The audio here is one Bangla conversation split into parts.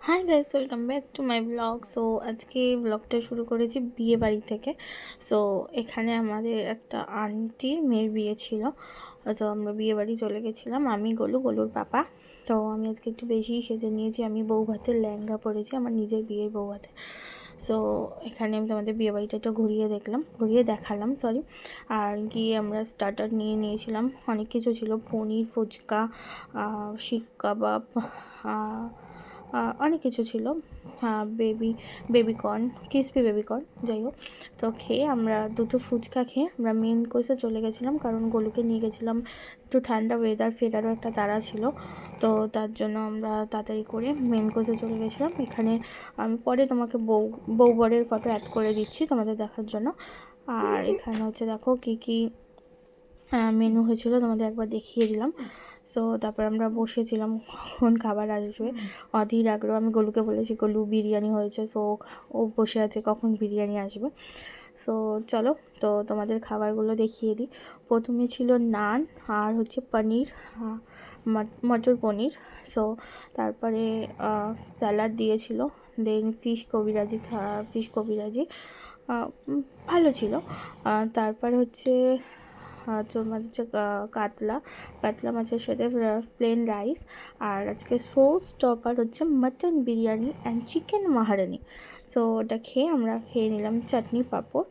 Hi guys, welcome back to my blog. So আজকে ব্লগটা শুরু করেছি বিয়ে বাড়ি থেকে। সো এখানে আমাদের একটা আন্টির মেয়ের বিয়ে ছিল, তো আমরা বিয়ে বাড়ি চলে গেছিলাম। আমি গোলুর পাপা। তো আমি আজকে একটু বেশিই সেজে নিয়েছি। আমি বউ ভাতের লেহেঙ্গা পরেছি, আমার নিজের বিয়ের বউ ভাতে। সো এখানে আমি তোমাদের বিয়ে বাড়িটা একটু ঘুরিয়ে দেখালাম সরি। আর গিয়ে আমরা স্টার্টার নিয়েছিলাম, অনেক কিছু ছিল, পনির, ফুচকা, শিক কাবাব, অনেক কিছু ছিল, বেবিকর্ন, ক্রিসপি বেবিকর্ন, যাই হোক। তো খেয়ে আমরা দুটো ফুচকা খেয়ে আমরা মেন কোর্সে চলে গেছিলাম, কারণ গোলুকে নিয়ে গেছিলাম একটু ঠান্ডা ওয়েদার, ফেরারও একটা তাড়া ছিল। তো তার জন্য আমরা তাড়াতাড়ি করে মেন কোর্সে চলে গেছিলাম। এখানে আমি পরে তোমাকে বউ বরের ফটো অ্যাড করে দিচ্ছি তোমাদের দেখার জন্য। আর এখানে হচ্ছে দেখো কী কী মেনু হয়েছিল, তোমাদের একবার দেখিয়ে দিলাম। সো তারপর আমরা বসেছিলাম কখন খাবার আসবে, অধীর আগ্রহ। আমি গোলুকে বলেছি গোলু বিরিয়ানি হয়েছে, সো ও বসে আছে কখন বিরিয়ানি আসবে। সো চলো, তো তোমাদের খাবারগুলো দেখিয়ে দিই। প্রথমে ছিল নান আর হচ্ছে পনির, মটর পনির। সো তারপরে স্যালাড দিয়েছিল, দেন ফিশ কবিরাজি ভালো ছিল। তারপরে হচ্ছে মাছ হচ্ছে কাতলা মাছের সাথে প্লেন রাইস। আর আজকে সোস টপার হচ্ছে mutton biryani and chicken Maharani. So ওটা আমরা খেয়ে নিলাম, চাটনি পাঁপড়।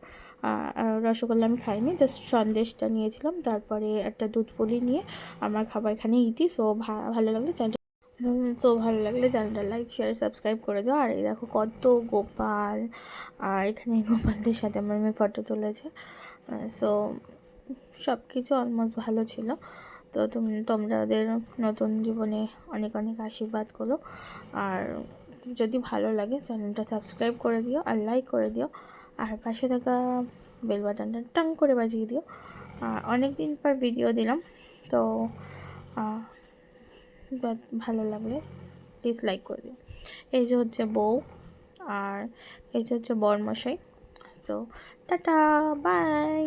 রসগোল্লা আমি খাইনি, জাস্ট সন্দেশটা নিয়েছিলাম। তারপরে একটা দুধ পুলি নিয়ে আমার খাবার এখানে ইতি। সো ভালো লাগলে চ্যানেলটা লাইক, শেয়ার, সাবস্ক্রাইব করে দাও। আর এই দেখো কত গোপাল, আর এখানে গোপালদের সাথে আমার মেয়ে ফটো তুলেছে। সো সব কিছু অলমোস্ট ভালো ছিল। তো তোমাদের নতুন জীবনে অনেক অনেক আশীর্বাদ করো। আর যদি ভালো লাগে চ্যানেলটা সাবস্ক্রাইব করে দিও আর লাইক করে দিও। আর পাশে থাকা বেল বাটনটা টাং করে বাজিয়ে দিও। অনেক দিন পর ভিডিও দিলাম, তো ভালো লাগলে প্লিজ লাইক করে দিও। এই যে হচ্ছে বউ, আর এই যে হচ্ছে বরমশাই। So tata, by.